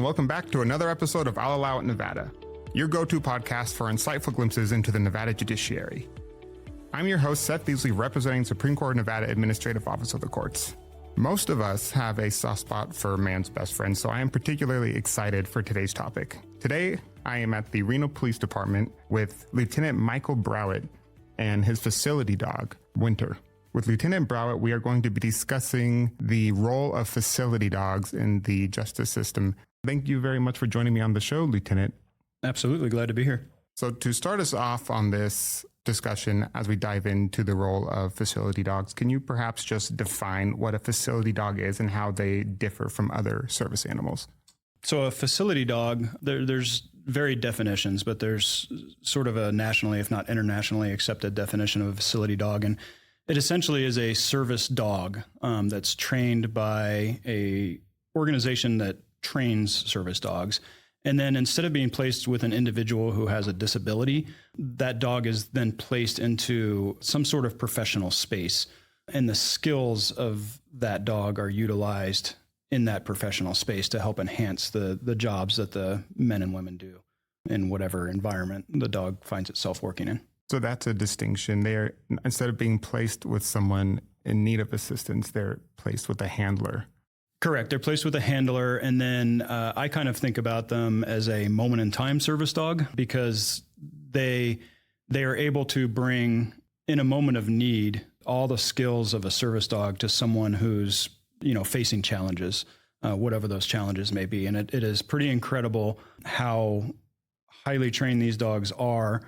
and welcome back to another episode of I'll Allow It Nevada, your go-to podcast for insightful glimpses into the Nevada judiciary. I'm your host, Seth Beasley, representing Supreme Court Nevada Administrative Office of the Courts. Most of us have a soft spot for man's best friend, so I am particularly excited for today's topic. Today, I am at the Reno Police Department with Lieutenant Michael Browett and his facility dog, Winter. With Lieutenant Browett, we are going to be discussing the role of facility dogs in the justice system. Thank you very much for joining me on the show, Lieutenant. Absolutely. Glad to be here. So to start us off on this discussion, as we dive into the role of facility dogs, can you perhaps just define what a facility dog is and how they differ from other service animals? So a facility dog, there's varied definitions, but there's sort of a nationally, if not internationally accepted definition of a facility dog. And it essentially is a service dog that's trained by a organization that trains service dogs. And then instead of being placed with an individual who has a disability, that dog is then placed into some sort of professional space. And the skills of that dog are utilized in that professional space to help enhance the jobs that the men and women do in whatever environment the dog finds itself working in. So that's a distinction. They're, instead of being placed with someone in need of assistance, they're placed with a handler. Correct. They're placed with a handler. And then I kind of think about them as a moment in time service dog because they are able to bring, in a moment of need, all the skills of a service dog to someone who's, facing challenges, whatever those challenges may be. And it is pretty incredible how highly trained these dogs are.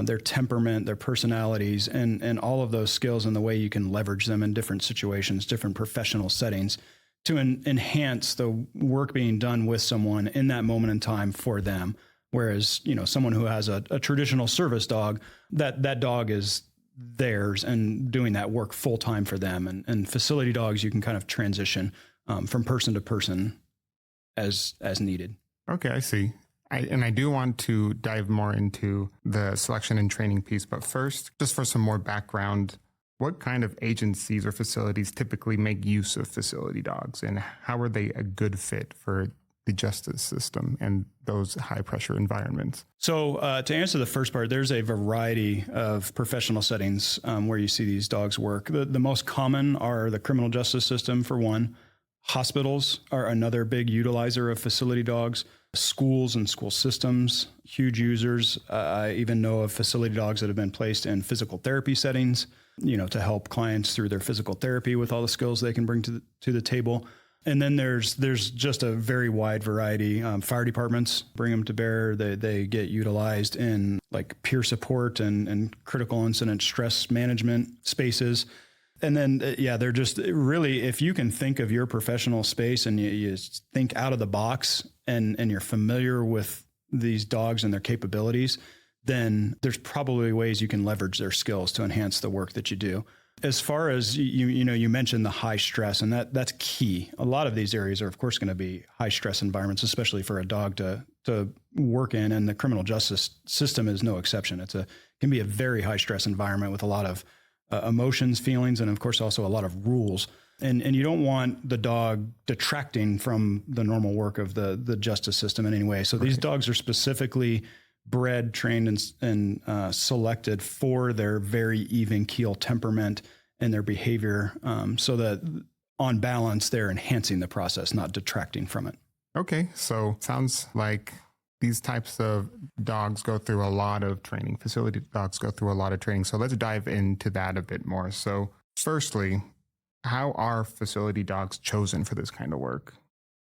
Their temperament, their personalities, and all of those skills and the way you can leverage them in different situations, different professional settings to enhance the work being done with someone in that moment in time for them. Whereas, someone who has a traditional service dog, that dog is theirs and doing that work full time for them. And facility dogs, you can kind of transition from person to person as needed. Okay, I see. I do want to dive more into the selection and training piece, but first, just for some more background, what kind of agencies or facilities typically make use of facility dogs, and how are they a good fit for the justice system and those high-pressure environments? So to answer the first part, there's a variety of professional settings where you see these dogs work. The most common are the criminal justice system, for one. Hospitals are another big utilizer of facility dogs. Schools and school systems, huge users. I even know of facility dogs that have been placed in physical therapy settings, to help clients through their physical therapy with all the skills they can bring to the table. And then there's just a very wide variety. Fire departments bring them to bear. They get utilized in like peer support and critical incident stress management spaces. And then, they're just really, if you can think of your professional space and you think out of the box and you're familiar with these dogs and their capabilities, then there's probably ways you can leverage their skills to enhance the work that you do. As far as you mentioned the high stress, and that's key. A lot of these areas are, of course, going to be high stress environments, especially for a dog to work in. And the criminal justice system is no exception. Can be a very high stress environment with a lot of emotions, feelings, and of course also a lot of rules. And you don't want the dog detracting from the normal work of the justice system in any way. So these dogs are specifically bred, trained, and selected for their very even keel temperament and their behavior, so that on balance, they're enhancing the process, not detracting from it. Okay, so sounds like these types of dogs go through a lot of training. Facility dogs go through a lot of training. So let's dive into that a bit more. So firstly, how are facility dogs chosen for this kind of work?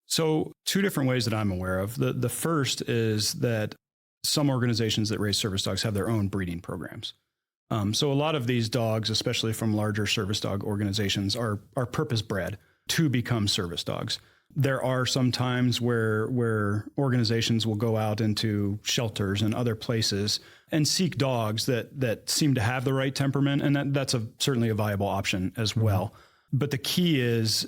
So two different ways that I'm aware of. The first is that some organizations that raise service dogs have their own breeding programs. So a lot of these dogs, especially from larger service dog organizations, are purpose bred to become service dogs. There are some times where organizations will go out into shelters and other places and seek dogs that seem to have the right temperament, and that's certainly a viable option as well. But the key is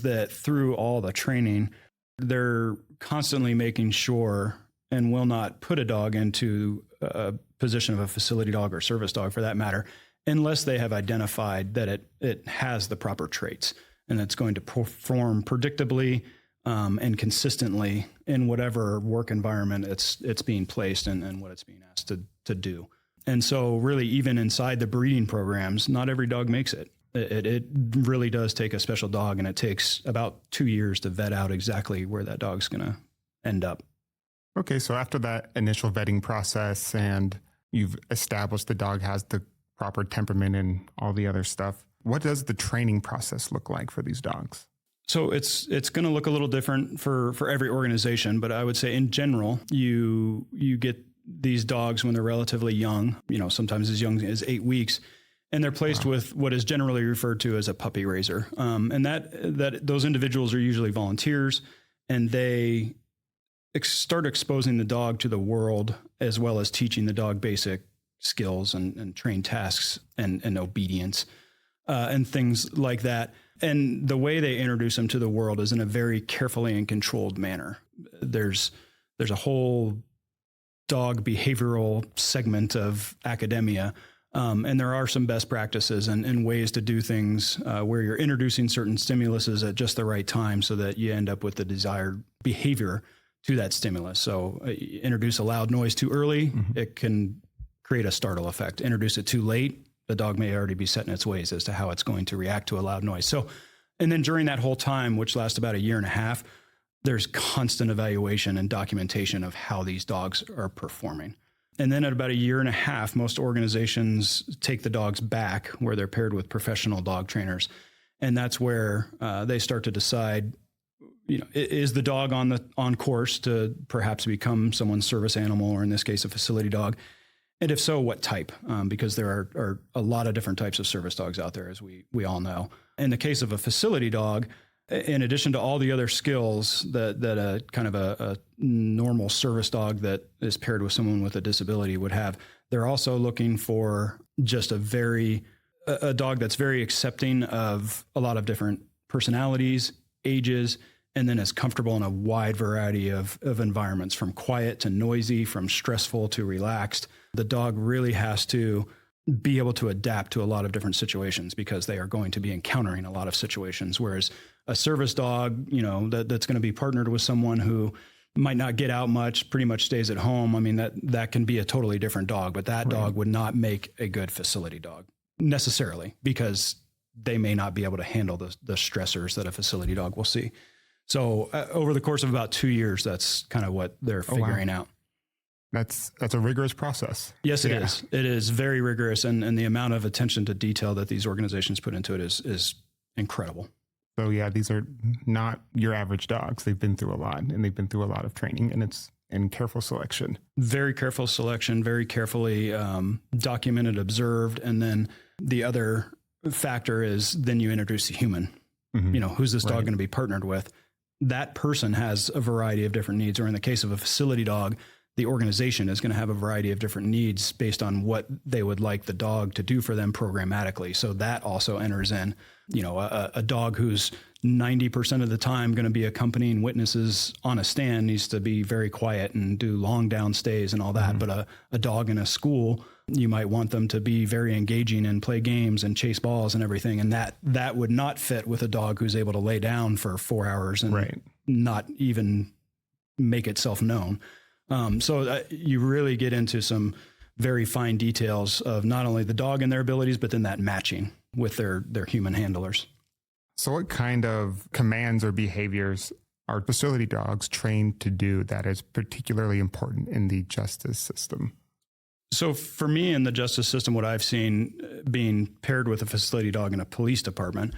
that through all the training, they're constantly making sure and will not put a dog into a position of a facility dog or service dog for that matter, unless they have identified that it has the proper traits and it's going to perform predictably and consistently in whatever work environment it's being placed and what it's being asked to do. And so really, even inside the breeding programs, not every dog makes it. It really does take a special dog, and it takes about 2 years to vet out exactly where that dog's going to end up. Okay, so after that initial vetting process and you've established the dog has the proper temperament and all the other stuff, what does the training process look like for these dogs? So it's going to look a little different for every organization, but I would say in general, you get these dogs when they're relatively young, sometimes as young as 8 weeks, and they're placed with what is generally referred to as a puppy raiser. And that those individuals are usually volunteers, and they start exposing the dog to the world, as well as teaching the dog basic skills and trained tasks and obedience and things like that. And the way they introduce them to the world is in a very carefully and controlled manner. There's a whole dog behavioral segment of academia. And there are some best practices and ways to do things where you're introducing certain stimuluses at just the right time so that you end up with the desired behavior to that stimulus. So introduce a loud noise too early, it can create a startle effect. Introduce it too late, the dog may already be set in its ways as to how it's going to react to a loud noise. So, and then during that whole time, which lasts about 1.5 years, there's constant evaluation and documentation of how these dogs are performing. And then at about 1.5 years, most organizations take the dogs back where they're paired with professional dog trainers. And that's where they start to decide, is the dog on course to perhaps become someone's service animal, or in this case, a facility dog? And if so, what type? Because there are a lot of different types of service dogs out there, as we all know. In the case of a facility dog, in addition to all the other skills that a kind of a normal service dog that is paired with someone with a disability would have, they're also looking for just a dog that's very accepting of a lot of different personalities, ages, and then is comfortable in a wide variety of environments, from quiet to noisy, from stressful to relaxed. The dog really has to be able to adapt to a lot of different situations because they are going to be encountering a lot of situations. Whereas a service dog, that's going to be partnered with someone who might not get out much, pretty much stays at home. I mean, that can be a totally different dog, but that dog would not make a good facility dog necessarily, because they may not be able to handle the stressors that a facility dog will see. So over the course of about 2 years, that's kind of what they're figuring out. That's a rigorous process. Yes, it is. It is very rigorous, and the amount of attention to detail that these organizations put into it is incredible. So yeah, these are not your average dogs. They've been through a lot, and they've been through a lot of training, and it's in careful selection. Very careful selection, very carefully documented, observed, and then the other factor is then you introduce a human. Who's this dog going to be partnered with? That person has a variety of different needs, or in the case of a facility dog, the organization is going to have a variety of different needs based on what they would like the dog to do for them programmatically. So that also enters in, a dog who's 90% of the time going to be accompanying witnesses on a stand needs to be very quiet and do long down stays and all that. But a dog in a school, you might want them to be very engaging and play games and chase balls and everything. And that would not fit with a dog who's able to lay down for 4 hours and not even make itself known. So you really get into some very fine details of not only the dog and their abilities, but then that matching with their human handlers. So what kind of commands or behaviors are facility dogs trained to do that is particularly important in the justice system? So for me in the justice system, what I've seen being paired with a facility dog in a police department,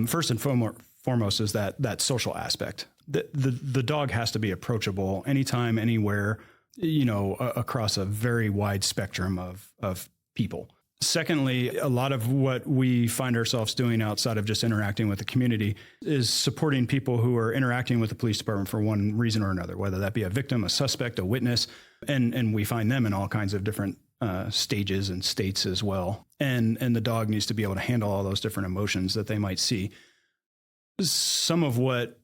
first and foremost is that social aspect. The dog has to be approachable anytime, anywhere, across a very wide spectrum of people. Secondly, a lot of what we find ourselves doing outside of just interacting with the community is supporting people who are interacting with the police department for one reason or another, whether that be a victim, a suspect, a witness, and we find them in all kinds of different stages and states as well. And the dog needs to be able to handle all those different emotions that they might see. Some of what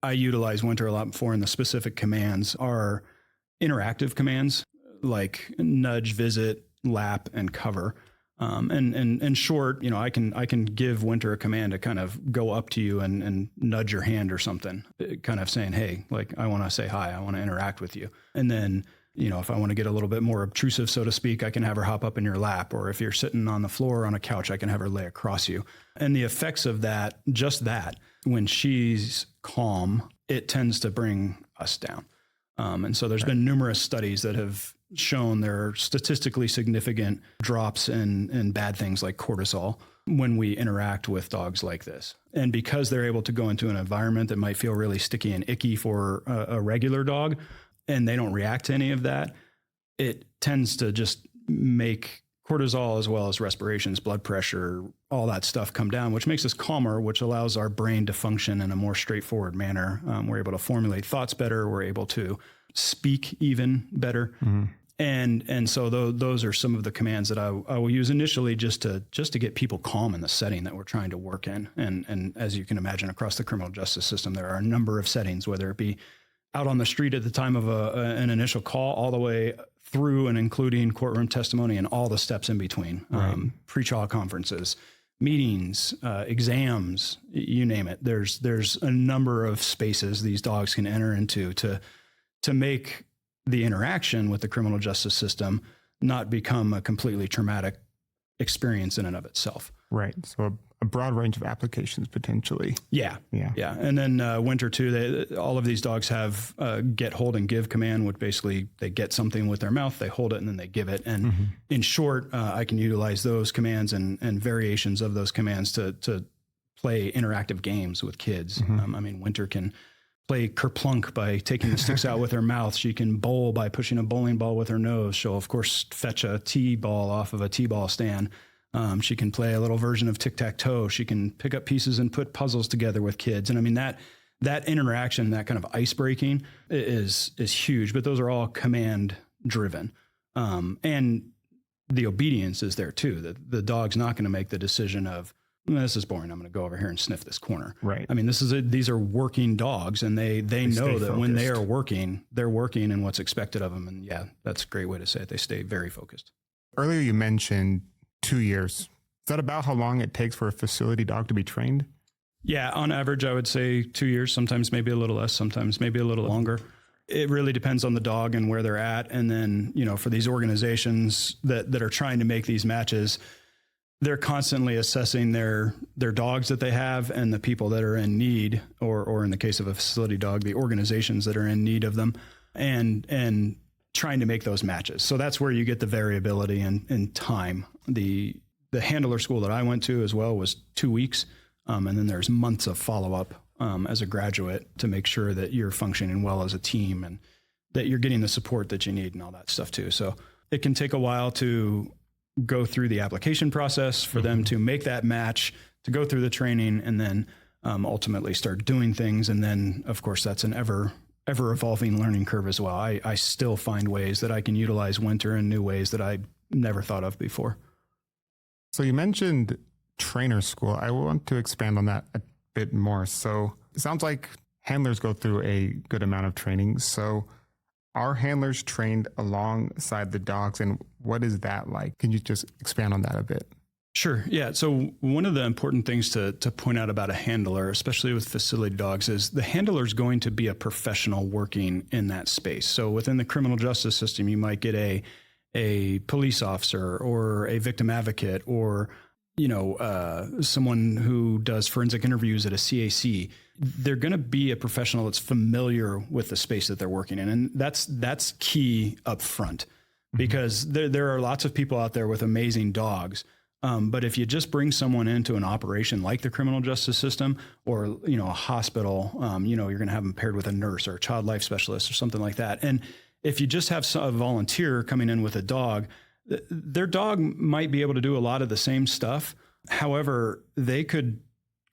I utilize Winter a lot for in the specific commands are interactive commands like nudge, visit, lap, and cover. And in short, I can give Winter a command to kind of go up to you and nudge your hand or something, kind of saying, hey, like, I want to say hi, I want to interact with you. And then, if I want to get a little bit more obtrusive, so to speak, I can have her hop up in your lap, or if you're sitting on the floor or on a couch, I can have her lay across you. And the effects of that, when she's calm, it tends to bring us down. And so there's been numerous studies that have shown there are statistically significant drops in bad things like cortisol when we interact with dogs like this. And because they're able to go into an environment that might feel really sticky and icky for a regular dog, and they don't react to any of that, it tends to just make cortisol as well as respirations, blood pressure, all that stuff come down, which makes us calmer, which allows our brain to function in a more straightforward manner. We're able to formulate thoughts better. We're able to speak even better. Mm-hmm. And so those are some of the commands that I will use initially just to get people calm in the setting that we're trying to work in. And as you can imagine, across the criminal justice system, there are a number of settings, whether it be out on the street at the time of an initial call, all the way through and including courtroom testimony and all the steps in between, pre-trial conferences, meetings, exams, you name it. There's a number of spaces these dogs can enter into to make the interaction with the criminal justice system not become a completely traumatic experience in and of itself. Right. So a broad range of applications potentially. Yeah. And then Winter too, all of these dogs have get, hold, and give command, which basically they get something with their mouth, they hold it, and then they give it. And in short, I can utilize those commands and variations of those commands to play interactive games with kids. Winter can play kerplunk by taking the sticks out with her mouth. She can bowl by pushing a bowling ball with her nose. She'll, of course, fetch a T-ball off of a T-ball stand. She can play a little version of tic-tac-toe. She can pick up pieces and put puzzles together with kids. And that interaction, that kind of ice breaking is huge, but those are all command driven. And the obedience is there too. The dog's not going to make the decision of, this is boring, I'm going to go over here and sniff this corner. Right. These are working dogs, and they know that when they are working, they're working and what's expected of them. And yeah, that's a great way to say it. They stay very focused. Earlier you mentioned 2 years. Is that about how long it takes for a facility dog to be trained? Yeah, on average, I would say 2 years, sometimes maybe a little less, sometimes maybe a little longer. It really depends on the dog and where they're at. And then, for these organizations that are trying to make these matches, they're constantly assessing their dogs that they have and the people that are in need, or in the case of a facility dog, the organizations that are in need of them, and trying to make those matches. So that's where you get the variability in time. The handler school that I went to as well was 2 weeks. And then there's months of follow-up as a graduate to make sure that you're functioning well as a team and that you're getting the support that you need and all that stuff too. So it can take a while to go through the application process for them to make that match, to go through the training, and then ultimately start doing things. And then, of course, that's an ever evolving learning curve as well. I still find ways that I can utilize Winter in new ways that I never thought of before. So you mentioned trainer school. I want to expand on that a bit more. So it sounds like handlers go through a good amount of training. So are handlers trained alongside the dogs, and what is that like? Can you just expand on that a bit? Sure. Yeah. So one of the important things to point out about a handler, especially with facility dogs, is the handler is going to be a professional working in that space. So within the criminal justice system, you might get a police officer or a victim advocate, or someone who does forensic interviews at a CAC. They're going to be a professional that's familiar with the space that they're working in. And that's key up front, because there are lots of people out there with amazing dogs. But if you just bring someone into an operation like the criminal justice system, or, a hospital, you're going to have them paired with a nurse or a child life specialist or something like that. And if you just have a volunteer coming in with a dog, their dog might be able to do a lot of the same stuff. However, they could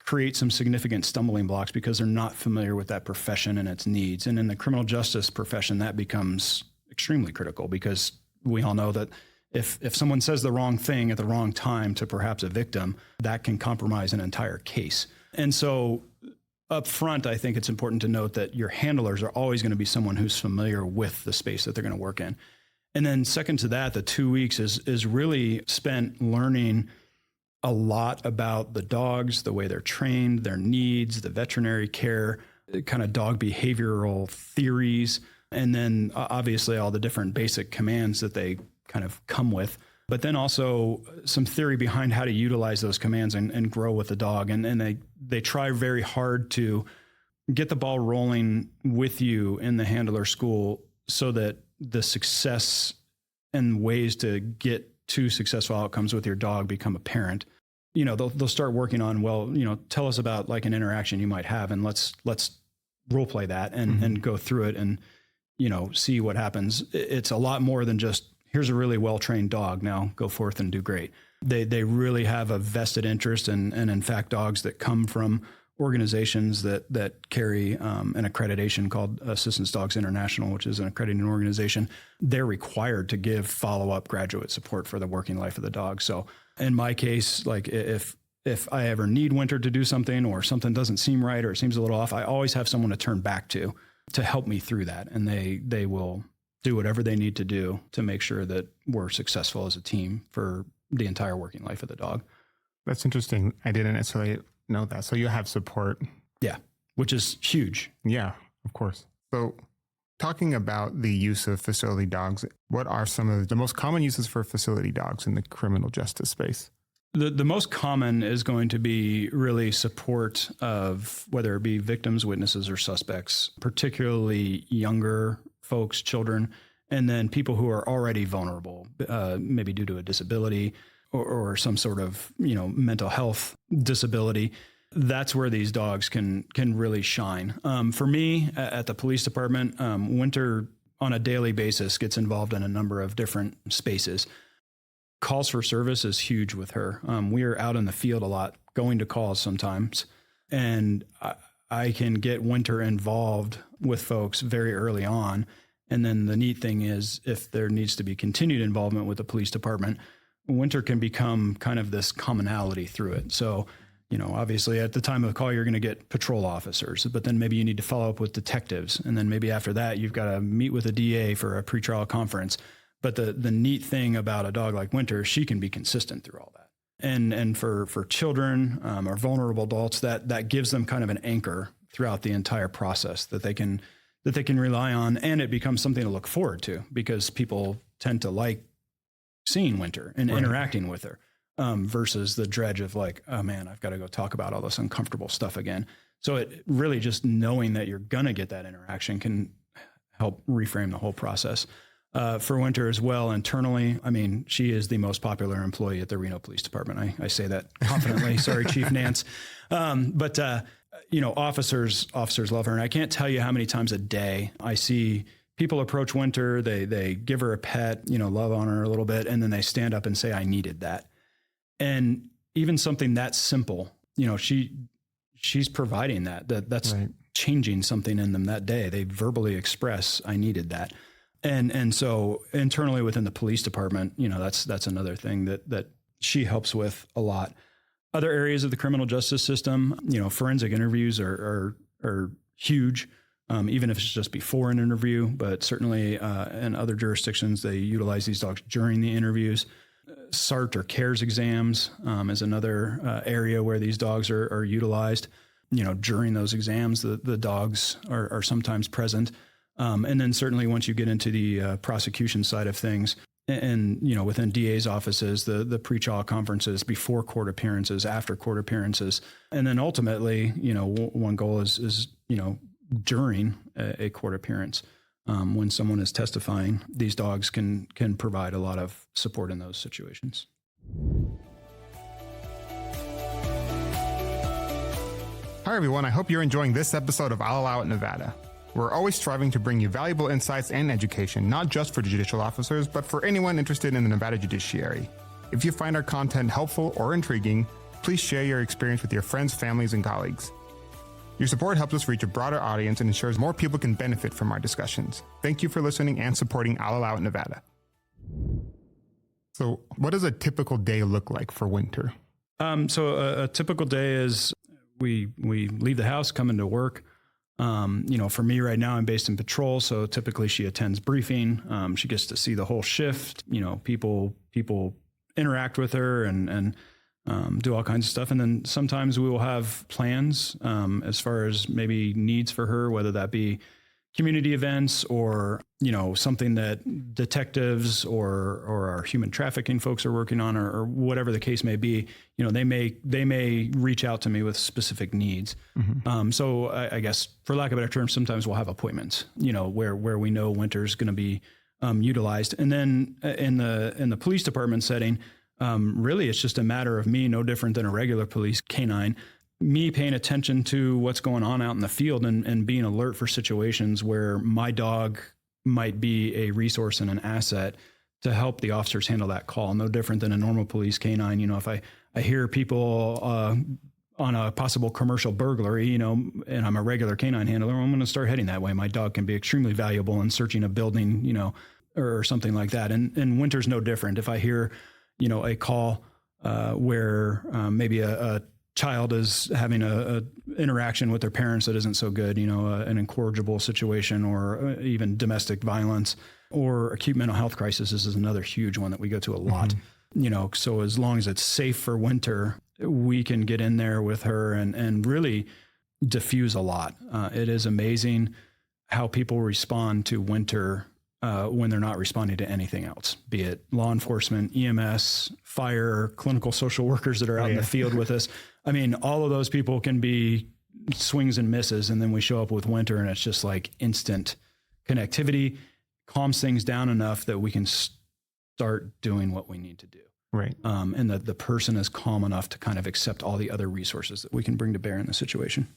create some significant stumbling blocks because they're not familiar with that profession and its needs. And in the criminal justice profession, that becomes extremely critical, because we all know that if someone says the wrong thing at the wrong time to perhaps a victim, that can compromise an entire case. And so up front, I think it's important to note that your handlers are always going to be someone who's familiar with the space that they're going to work in. And then second to that, the 2 weeks is really spent learning a lot about the dogs, the way they're trained, their needs, the veterinary care, kind of dog behavioral theories, and then obviously all the different basic commands that they kind of come with. But then also some theory behind how to utilize those commands and grow with the dog. And they try very hard to get the ball rolling with you in the handler school so that the success and ways to get to successful outcomes with your dog become apparent. They'll start working on, tell us about like an interaction you might have, and let's role play that and go through it and, see what happens. It's a lot more than just, here's a really well-trained dog. Now go forth and do great. They really have a vested interest and in fact, dogs that come from organizations that carry an accreditation called Assistance Dogs International, which is an accrediting organization. They're required to give follow-up graduate support for the working life of the dog. So in my case, like if I ever need Winter to do something or something doesn't seem right or it seems a little off, I always have someone to turn back to help me through that. And they will do whatever they need to do to make sure that we're successful as a team for the entire working life of the dog. That's interesting. I didn't necessarily know that. So you have support. Yeah, which is huge. Yeah, of course. So talking about the use of facility dogs, what are some of the most common uses for facility dogs in the criminal justice space? The most common is going to be really support of whether it be victims, witnesses, or suspects, particularly younger folks, children, and then people who are already vulnerable, maybe due to a disability or some sort of, mental health disability. That's where these dogs can really shine. For me, at the police department, Winter on a daily basis gets involved in a number of different spaces. Calls for service is huge with her. We are out in the field a lot, going to calls sometimes, and I can get Winter involved with folks very early on. And then the neat thing is, if there needs to be continued involvement with the police department, Winter can become kind of this commonality through it. So, obviously at the time of the call, you're going to get patrol officers, but then maybe you need to follow up with detectives. And then maybe after that, you've got to meet with a DA for a pretrial conference. But the neat thing about a dog like Winter, she can be consistent through all that. And for children or vulnerable adults, that gives them kind of an anchor throughout the entire process that they can rely on. And it becomes something to look forward to because people tend to like seeing Winter and interacting with her versus the dredge of like, oh man, I've got to go talk about all this uncomfortable stuff again. So it really just knowing that you're going to get that interaction can help reframe the whole process. For Winter as well, internally, I mean, she is the most popular employee at the Reno Police Department. I say that confidently. Sorry, Chief Nance. But officers love her. And I can't tell you how many times a day I see people approach Winter, they give her a pet, love on her a little bit, and then they stand up and say, I needed that. And even something that simple, she's providing that's right. Changing something in them that day. They verbally express, I needed that. And so internally within the police department, that's another thing that she helps with a lot. Other areas of the criminal justice system, forensic interviews are huge, even if it's just before an interview, but certainly in other jurisdictions, they utilize these dogs during the interviews. SART or CARES exams is another area where these dogs are utilized. During those exams, the dogs are sometimes present. And then certainly once you get into the prosecution side of things and, within DA's offices, the pretrial conferences before court appearances, after court appearances. And then ultimately, one goal is during a court appearance, when someone is testifying, these dogs can provide a lot of support in those situations. Hi, everyone. I hope you're enjoying this episode of I'll Allow It Nevada. We're always striving to bring you valuable insights and education, not just for judicial officers, but for anyone interested in the Nevada judiciary. If you find our content helpful or intriguing, please share your experience with your friends, families, and colleagues. Your support helps us reach a broader audience and ensures more people can benefit from our discussions. Thank you for listening and supporting I'll Allow It Nevada. So what does a typical day look like for Winter? So a typical day is we leave the house, come into work. For me right now, I'm based in patrol. So typically she attends briefing. She gets to see the whole shift. People interact with her and do all kinds of stuff. And then sometimes we will have plans as far as maybe needs for her, whether that be community events or, something that detectives or our human trafficking folks are working on or whatever the case may be. They may reach out to me with specific needs. Mm-hmm. So I guess for lack of a better term, sometimes we'll have appointments, where we know Winter's going to be utilized. And then in the police department setting, really it's just a matter of me, no different than a regular police canine, me paying attention to what's going on out in the field and being alert for situations where my dog might be a resource and an asset to help the officers handle that call. No different than a normal police canine. If I hear people on a possible commercial burglary, and I'm a regular canine handler, I'm going to start heading that way. My dog can be extremely valuable in searching a building, or something like that. And Winter's no different. If I hear, a call where maybe a child is having a interaction with their parents that isn't so good, an incorrigible situation or even domestic violence or acute mental health crisis. This is another huge one that we go to a lot. Mm-hmm. So as long as it's safe for Winter, we can get in there with her and really diffuse a lot. It is amazing how people respond to Winter when they're not responding to anything else, be it law enforcement, EMS, fire, clinical social workers that are out in the field with us. I mean, all of those people can be swings and misses. And then we show up with Winter and it's just like instant connectivity, calms things down enough that we can start doing what we need to do. Right. And that the person is calm enough to kind of accept all the other resources that we can bring to bear in the situation.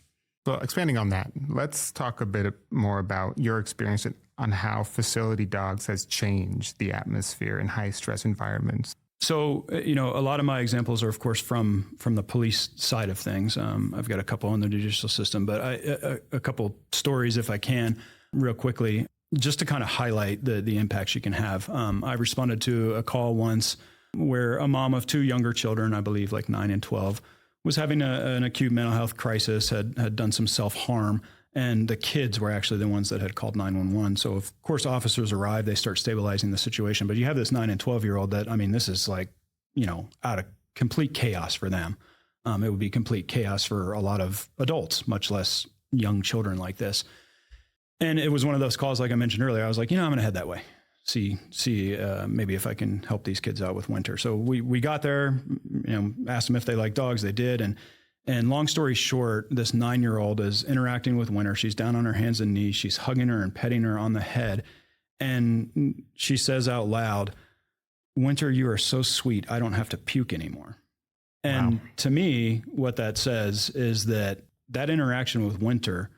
So expanding on that, let's talk a bit more about your experience on how facility dogs has changed the atmosphere in high stress environments. So, a lot of my examples are, of course, from the police side of things. I've got a couple in the judicial system, but a couple stories, if I can, real quickly, just to kind of highlight the impact she can have. I responded to a call once where a mom of two younger children, I believe like 9 and 12, was having an acute mental health crisis, had done some self-harm, and the kids were actually the ones that had called 911. So, of course, officers arrive, they start stabilizing the situation. But you have this 9 and 12-year-old that, this is like, out of complete chaos for them. It would be complete chaos for a lot of adults, much less young children like this. And it was one of those calls, like I mentioned earlier, I was like, I'm going to head that way. See, maybe if I can help these kids out with Winter. So we got there, asked them if they like dogs. They did. And long story short, this 9-year-old is interacting with Winter. She's down on her hands and knees. She's hugging her and petting her on the head. And she says out loud, "Winter, you are so sweet. I don't have to puke anymore." And wow. To me, what that says is that interaction with Winter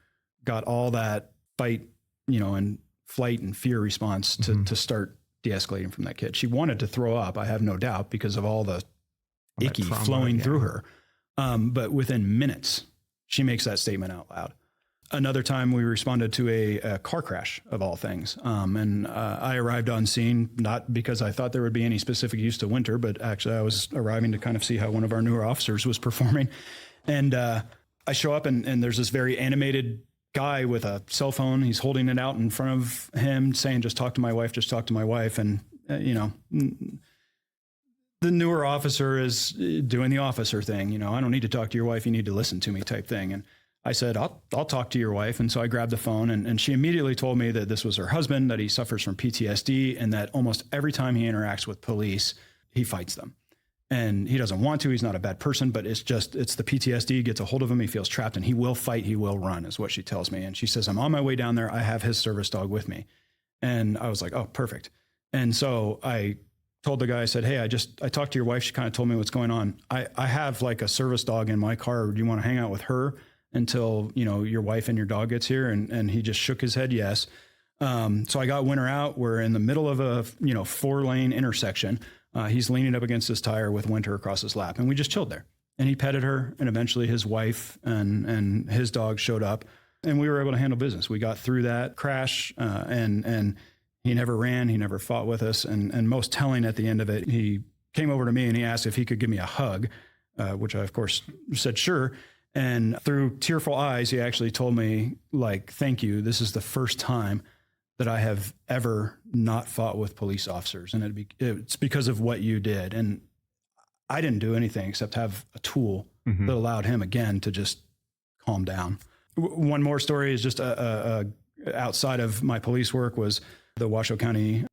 got all that fight, and flight and fear response to start de-escalating from that kid. She wanted to throw up, I have no doubt, because of all the icky flowing through her. But within minutes, she makes that statement out loud. Another time we responded to a car crash of all things. And I arrived on scene, not because I thought there would be any specific use to Winter, but actually I was arriving to kind of see how one of our newer officers was performing. And I show up and there's this very animated guy with a cell phone. He's holding it out in front of him saying, "Just talk to my wife, just talk to my wife." And, the newer officer is doing the officer thing. "I don't need to talk to your wife. You need to listen to me," type thing. And I said, I'll talk to your wife. And so I grabbed the phone and she immediately told me that this was her husband, that he suffers from PTSD, and that almost every time he interacts with police, he fights them. And he doesn't want to, he's not a bad person, but it's the PTSD gets a hold of him. He feels trapped and he will fight, he will run, is what she tells me. And she says, "I'm on my way down there. I have his service dog with me." And I was like, "Oh, perfect." And so I told the guy, I said, "Hey, I talked to your wife. She kind of told me what's going on. I have like a service dog in my car. Do you want to hang out with her until, your wife and your dog gets here?" And he just shook his head, yes. So I got Winter out. We're in the middle of a, 4-lane intersection. He's leaning up against his tire with Winter across his lap. And we just chilled there. And he petted her. And eventually his wife and his dog showed up. And we were able to handle business. We got through that crash and he never ran. He never fought with us. And most telling at the end of it, he came over to me and he asked if he could give me a hug, which I, of course, said sure. And through tearful eyes, he actually told me, like, thank you. This is the first time that I have ever not fought with police officers. And it's because of what you did. And I didn't do anything except have a tool that allowed him again to just calm down. One more story is just outside of my police work was the Washoe County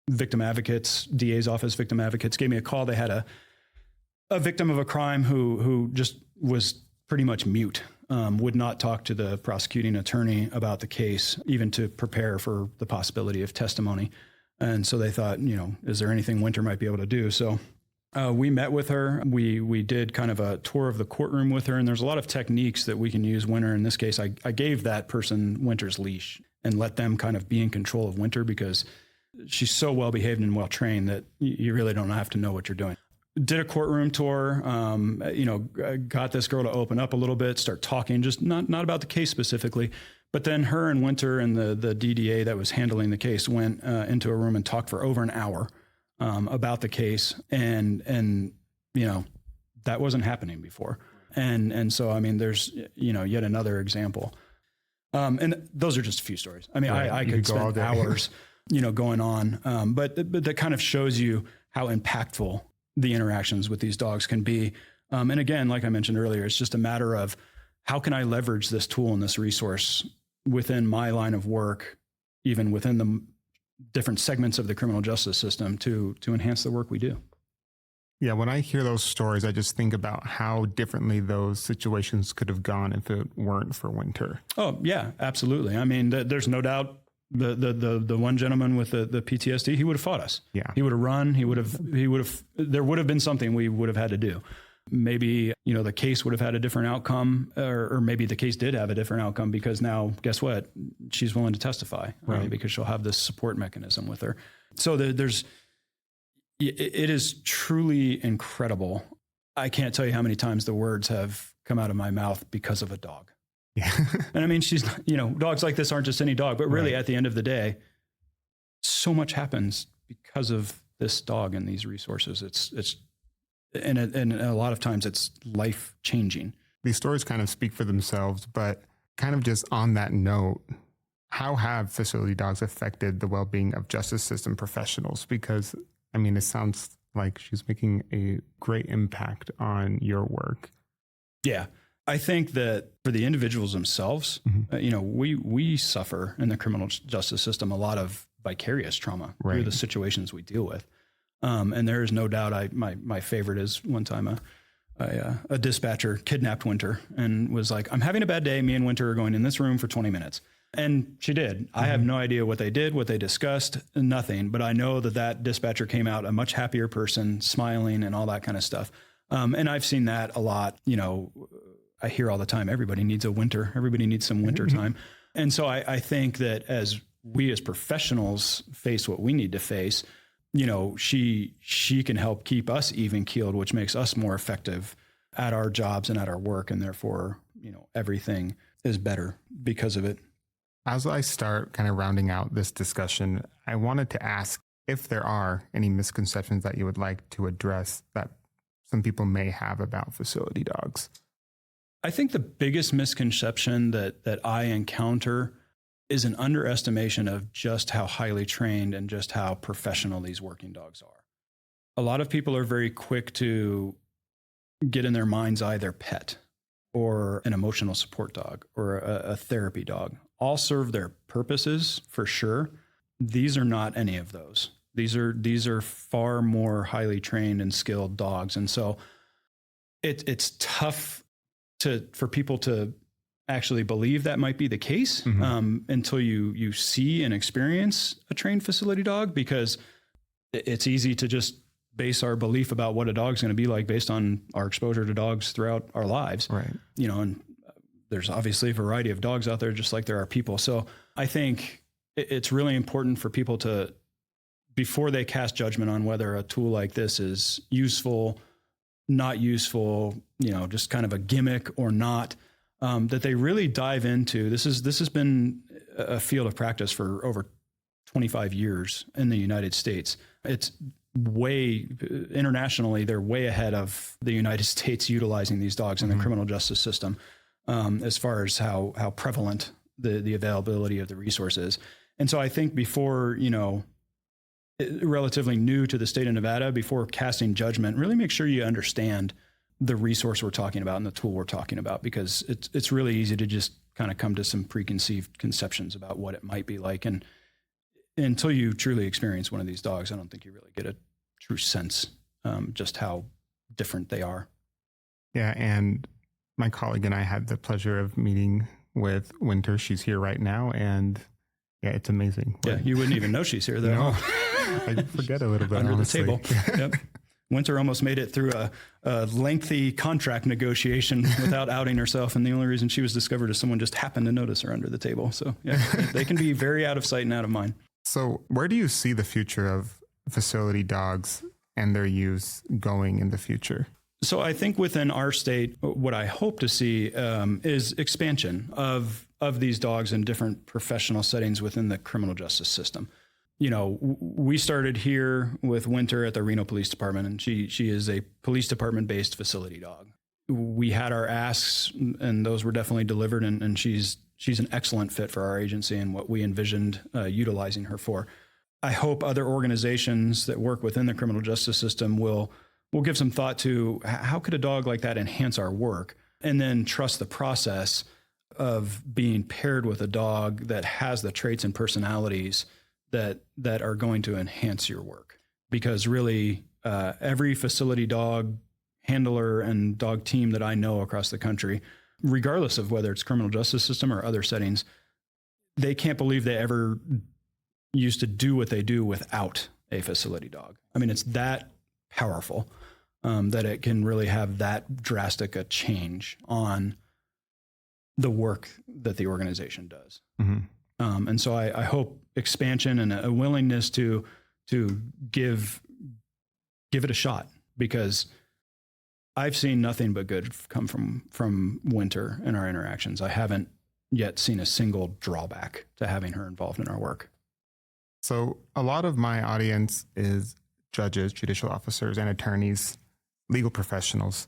Victim Advocates, DA's office, Victim Advocates gave me a call. They had a victim of a crime who just was pretty much mute, would not talk to the prosecuting attorney about the case, even to prepare for the possibility of testimony. And so they thought, is there anything Winter might be able to do? So we met with her. We did kind of a tour of the courtroom with her, and there's a lot of techniques that we can use Winter. In this case, I gave that person Winter's leash and let them kind of be in control of Winter because she's so well behaved and well trained that you really don't have to know what you're doing. Did a courtroom tour, got this girl to open up a little bit, start talking, just not about the case specifically, but then her and Winter and the DDA that was handling the case went into a room and talked for over an hour about the case. And that wasn't happening before. And so, I mean, there's, yet another example. And those are just a few stories. I mean, right. I could spend hours, going on. But that kind of shows you how impactful the interactions with these dogs can be. And again, like I mentioned earlier, it's just a matter of how can I leverage this tool and this resource within my line of work, even within the different segments of the criminal justice system to enhance the work we do. Yeah, when I hear those stories, I just think about how differently those situations could have gone if it weren't for Winter. Oh, yeah, absolutely. I mean, there's no doubt the one gentleman with the PTSD, he would have fought us. Yeah. He would have run. There would have been something we would have had to do. Maybe, the case would have had a different outcome, or maybe the case did have a different outcome because now, guess what? She's willing to testify, right? Because she'll have this support mechanism with her. So it is truly incredible. I can't tell you how many times the words have come out of my mouth because of a dog. Yeah. And I mean, she's, dogs like this aren't just any dog, but really at the end of the day, so much happens because of this dog and these resources. And a lot of times it's life changing. These stories kind of speak for themselves, but kind of just on that note, how have facility dogs affected the well-being of justice system professionals? Because, I mean, it sounds like she's making a great impact on your work. Yeah. I think that for the individuals themselves, we suffer in the criminal justice system a lot of vicarious trauma through the situations we deal with. And there is no doubt my favorite is one time a dispatcher kidnapped Winter and was like, I'm having a bad day. Me and Winter are going in this room for 20 minutes. And she did. I have no idea what they did, what they discussed, nothing. But I know that dispatcher came out a much happier person, smiling and all that kind of stuff. And I've seen that a lot. I hear all the time, everybody needs a winter. Everybody needs some winter time. And so I think that as we as professionals face what we need to face, she can help keep us even keeled, which makes us more effective at our jobs and at our work. And therefore, everything is better because of it. As I start kind of rounding out this discussion, I wanted to ask if there are any misconceptions that you would like to address that some people may have about facility dogs. I think the biggest misconception that I encounter is an underestimation of just how highly trained and just how professional these working dogs are. A lot of people are very quick to get in their mind's eye their pet or an emotional support dog or a therapy dog. All serve their purposes for sure. These are not any of those. These are far more highly trained and skilled dogs. And so it's tough for people to actually believe that might be the case until you see and experience a trained facility dog, because it's easy to just base our belief about what a dog's going to be like based on our exposure to dogs throughout our lives. Right. And there's obviously a variety of dogs out there, just like there are people. So I think it's really important for people to, before they cast judgment on whether a tool like this is useful, not useful, just kind of a gimmick or not, that they really dive into. This has been a field of practice for over 25 years in the United States. It's internationally, they're way ahead of the United States utilizing these dogs in the criminal justice system. as far as how prevalent the availability of the resource is. And so I think before, relatively new to the state of Nevada, before casting judgment, really make sure you understand the resource we're talking about and the tool we're talking about, because it's really easy to just kind of come to some preconceived conceptions about what it might be like. And until you truly experience one of these dogs, I don't think you really get a true sense just how different they are. Yeah, and my colleague and I had the pleasure of meeting with Winter. She's here right now, and yeah, it's amazing. Yeah, you wouldn't even know she's here, though. No, I forget a little bit under honestly. the table. Yep. Winter almost made it through a lengthy contract negotiation without outing herself, and the only reason she was discovered is someone just happened to notice her under the table. So yeah, they can be very out of sight and out of mind. So where do you see the future of facility dogs and their use going in the future? So I think within our state, what I hope to see is expansion of these dogs in different professional settings within the criminal justice system. We started here with Winter at the Reno Police Department, and she is a police department-based facility dog. We had our asks, and those were definitely delivered, and she's an excellent fit for our agency and what we envisioned utilizing her for. I hope other organizations that work within the criminal justice system will give some thought to how could a dog like that enhance our work, and then trust the process of being paired with a dog that has the traits and personalities that are going to enhance your work. Because really, every facility dog handler and dog team that I know across the country, regardless of whether it's criminal justice system or other settings, they can't believe they ever used to do what they do without a facility dog. I mean, it's that powerful that it can really have that drastic a change on the work that the organization does. Mm-hmm. And so I hope expansion and a willingness to give it a shot, because I've seen nothing but good come from Winter in our interactions. I haven't yet seen a single drawback to having her involved in our work. So a lot of my audience is judges, judicial officers, and attorneys, legal professionals.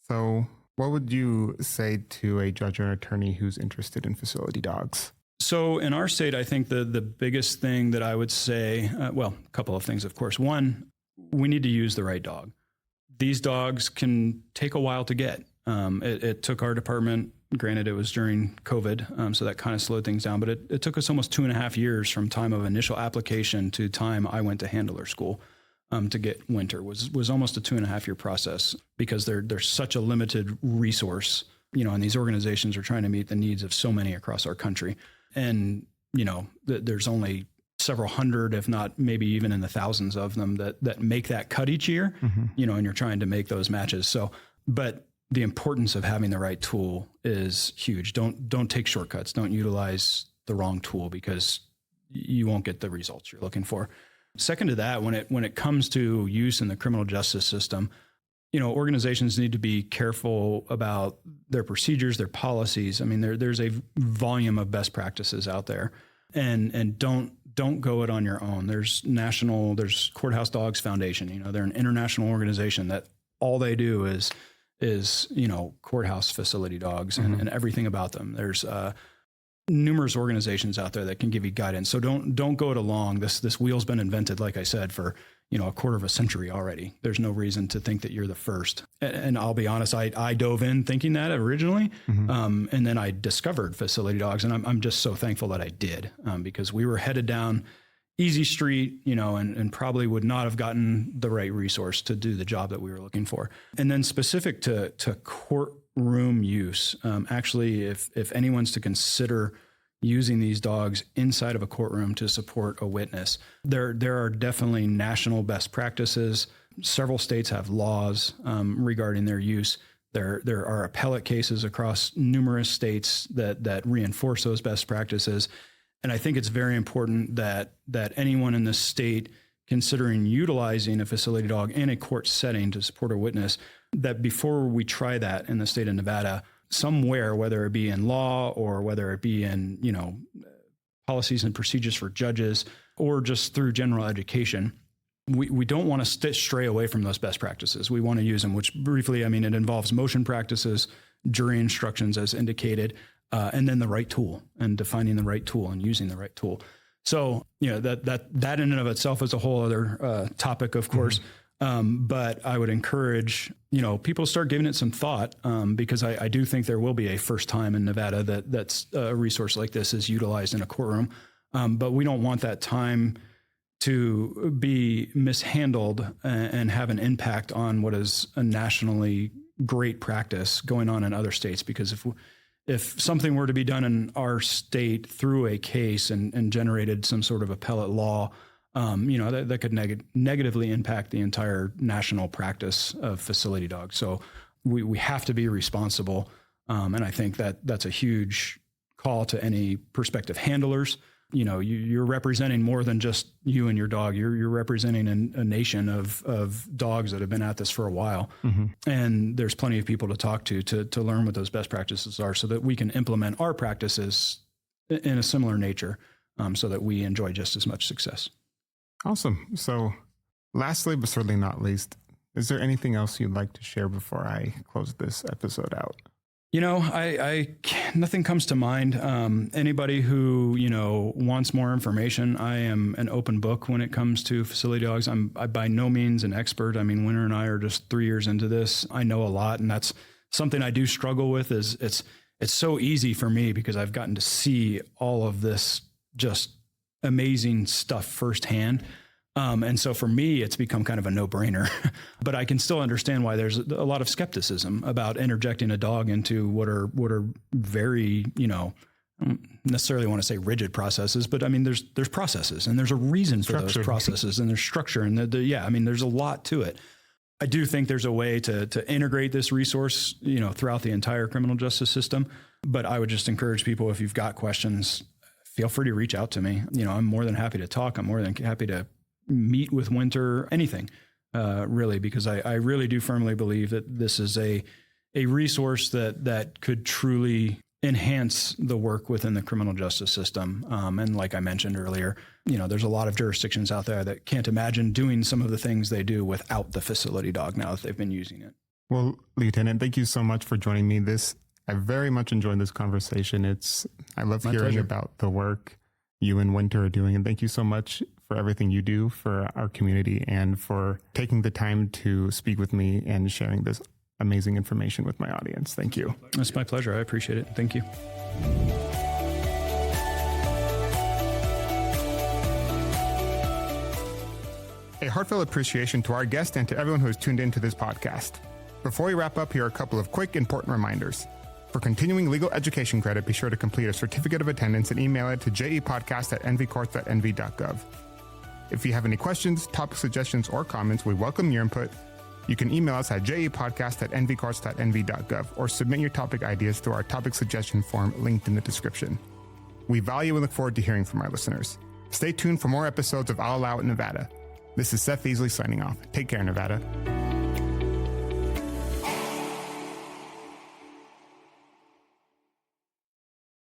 So what would you say to a judge or an attorney who's interested in facility dogs? So in our state, I think the biggest thing that I would say, a couple of things, of course. One, we need to use the right dog. These dogs can take a while to get. It took our department, granted it was during COVID, so that kind of slowed things down, but it took us almost 2.5 years from time of initial application to time I went to handler school to get Winter. Was almost a 2.5 year process, because there's such a limited resource, and these organizations are trying to meet the needs of so many across our country. And, there's only several hundred, if not maybe even in the thousands of them that make that cut each year, mm-hmm. And you're trying to make those matches. So, but the importance of having the right tool is huge. Don't take shortcuts. Don't utilize the wrong tool, because you won't get the results you're looking for. Second to that, when it comes to use in the criminal justice system, organizations need to be careful about their procedures, their policies. I mean, there's a volume of best practices out there, and don't go it on your own. There's Courthouse Dogs Foundation. They're an international organization that all they do is courthouse facility dogs, mm-hmm. and everything about them. There's numerous organizations out there that can give you guidance. So don't go it alone. This wheel's been invented, like I said, for a quarter of a century already. There's no reason to think that you're the first. And I'll be honest, I dove in thinking that originally, mm-hmm. And then I discovered facility dogs, and I'm just so thankful that I did, because we were headed down easy street, and probably would not have gotten the right resource to do the job that we were looking for. And then specific to courtroom use, actually, if anyone's to consider using these dogs inside of a courtroom to support a witness, there are definitely national best practices. Several states have laws regarding their use. There are appellate cases across numerous states that reinforce those best practices. And I think it's very important that anyone in the state considering utilizing a facility dog in a court setting to support a witness, that before we try that in the state of Nevada, somewhere, whether it be in law or whether it be in, policies and procedures for judges, or just through general education, we don't want to stray away from those best practices. We want to use them, which briefly, it involves motion practices, jury instructions as indicated, and then the right tool and defining the right tool and using the right tool. So, that in and of itself is a whole other topic, of course. But I would encourage, people to start giving it some thought, because I do think there will be a first time in Nevada that's a resource like this is utilized in a courtroom. But we don't want that time to be mishandled and have an impact on what is a nationally great practice going on in other states. Because if something were to be done in our state through a case and generated some sort of appellate law, that could negatively impact the entire national practice of facility dogs. So we have to be responsible. And I think that's a huge call to any prospective handlers. You're representing more than just you and your dog. You're representing a nation of dogs that have been at this for a while. And there's plenty of people to talk to learn what those best practices are so that we can implement our practices in a similar nature, so that we enjoy just as much success. Awesome. So lastly, but certainly not least, is there anything else you'd like to share before I close this episode out? Nothing comes to mind. Anybody who, wants more information, I am an open book when it comes to facility dogs. I'm by no means an expert. I mean, Winter and I are just 3 years into this. I know a lot, and that's something I do struggle with. Is it's so easy for me because I've gotten to see all of this just amazing stuff firsthand. And so for me, it's become kind of a no-brainer, but I can still understand why there's a lot of skepticism about interjecting a dog into what are very, I don't necessarily want to say rigid processes, but I mean, there's processes and there's a reason for those processes and there's structure and there's a lot to it. I do think there's a way to integrate this resource, throughout the entire criminal justice system, but I would just encourage people, if you've got questions, feel free to reach out to me. I'm more than happy to talk. I'm more than happy to meet with Winter, anything, really, because I really do firmly believe that this is a resource that could truly enhance the work within the criminal justice system. And like I mentioned earlier, there's a lot of jurisdictions out there that can't imagine doing some of the things they do without the facility dog now that they've been using it. Well, Lieutenant, thank you so much for joining me. I very much enjoyed this conversation. I love hearing pleasure. about the work you and Winter are doing. And thank you so much for everything you do for our community and for taking the time to speak with me and sharing this amazing information with my audience. Thank you. It's my pleasure. I appreciate it. Thank you. A heartfelt appreciation to our guest and to everyone who has tuned into this podcast. Before we wrap up, here are a couple of quick, important reminders. For continuing legal education credit, be sure to complete a certificate of attendance and email it to jepodcast@nvcourts.nv.gov. If you have any questions, topic suggestions, or comments, we welcome your input. You can email us at jepodcast@nvcourts.nv.gov or submit your topic ideas through our topic suggestion form linked in the description. We value and look forward to hearing from our listeners. Stay tuned for more episodes of I'll Allow It Nevada. This is Seth Easley signing off. Take care, Nevada.